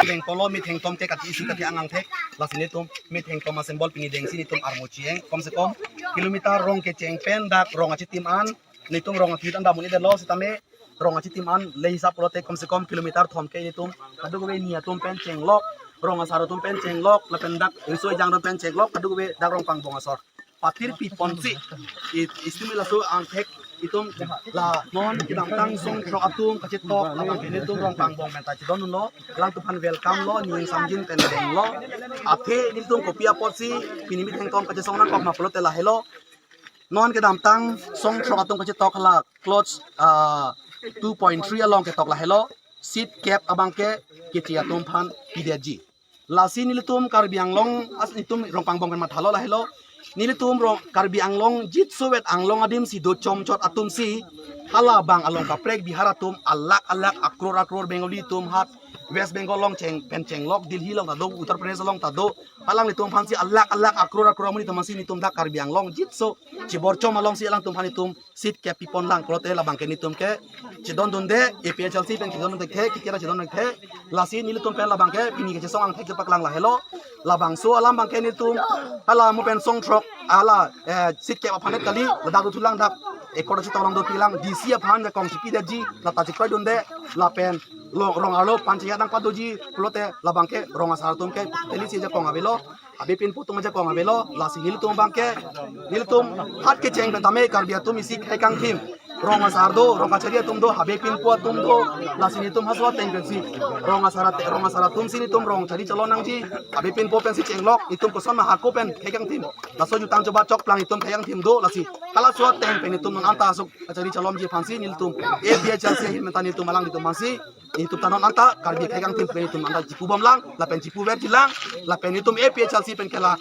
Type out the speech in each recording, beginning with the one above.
Deng tolo mit heng tom te kat isi kat angang tek la sini tum mit heng tom asembol pingi deng sini tum armo cieng kom se kom kilometer rong ke ceng pen dak rong aci tim an nitung rong aci tan damun ide lo sitame rong aci tim an le hisap lo te kom se kom kilometer thom ke nitum kadu be nia tum pen ceng lok rong asar tum pen ceng lok la pen dak insoi jang tum pen ceng lok kadu be dak rong pang bong asor patir pi ponsi istimila so ang tek itum la non kidang tang song tro atum kacit tok la kene tum rong pang bong menta cidon lo lang tupan welcome lo ning samjin pen deng lo athe nim tum kopia porsi pinimi theng tom kacit song nang kok ma plote la hello non kidang tang song tro atum kacit tok la clothes 2.3 along ke tok la hello seat cap abang ke kici atum phan pidji la sin nilitum karbiang long as nitum rong pang bong kan mathalo la hello nilitum rong karbi anglong jit suwet anglong adim si do chom chot atum si hala bang along ka prek biharatum alak akror bengali tum hat west bengal long cheng pen cheng lok dilhi long ta do uttar pradesh long ta do alang litum phansi alak akror muni tamasi nitum da karbi anglong jit so chibor chom along si alang tum phanitum sit ke pipon lang krote la bang ke nitum ke chidon donde ephl si pen chidon de ke kikera chidon de ke lasi nilitum pen la bang ke pini ke song ang thek pak lang la hello la bang so alam bang ke nitum ala mu pen song throk ala sit ke aphanet kali ladak tulang dak ekor si tolong do pilang disi aphan ja kong sipi daji la ta chikoi donde la pen rong alo panchaya dang padoji plote la bangke rong asar tum ke teli si ja kong abelo abi pin putung ja kong abelo la si hil tum bangke hil tum hat ke cheng ben tame kar bia tum isi khai kang thim rong asar do rong acharia tum do habe pin pu tum do la sini tum haswa teng ben si rong asara tum sini tum rong chari chalon nang ji abi pin po pen si cheng lok itum ko son ma ha ko pen khai kang thim la so ju tang coba chok plang itum khai kang thim do la si kala so teng pen itum non anta asuk achari chalom ji phansi nil tum e bia chasi hil mentani tum malang itum masi itu tanon anta karbi kaigang tim pen itum anda jipu bomlang la pen jipu ber jilang la pen itum APHL si pen kela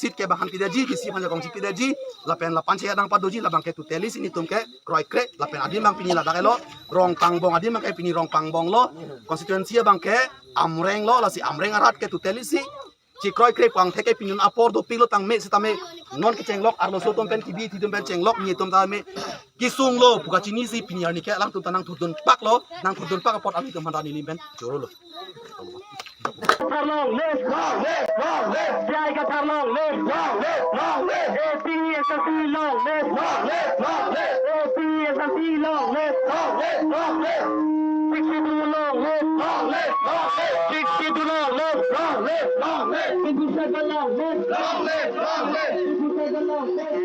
sit ke bahan pidaji di si panja kong si pidaji la pen la panchaya dang padoji la bang ke tu telis ini tum ke kroi krek la pen adim bang pini la dakelo rong pangbong adim bang ke pini rong pangbong lo konstituensi bang ke amreng lo la si amreng arat ke tu telisi cikroi krek pang theke pinun apor do pilo tang me sitame non ke chenglok arlo so tom pen kibi tidum pen chenglok ni tom ta me kisung lo buka chini si pini ni ke lang tum tanang tudun pak lo nang tudun pak apot ali tum handani limpen joro lo Tarlong left jai ka tarlong left APSC long left APSC long left 62 long left 62 long left 57 long left 57 long left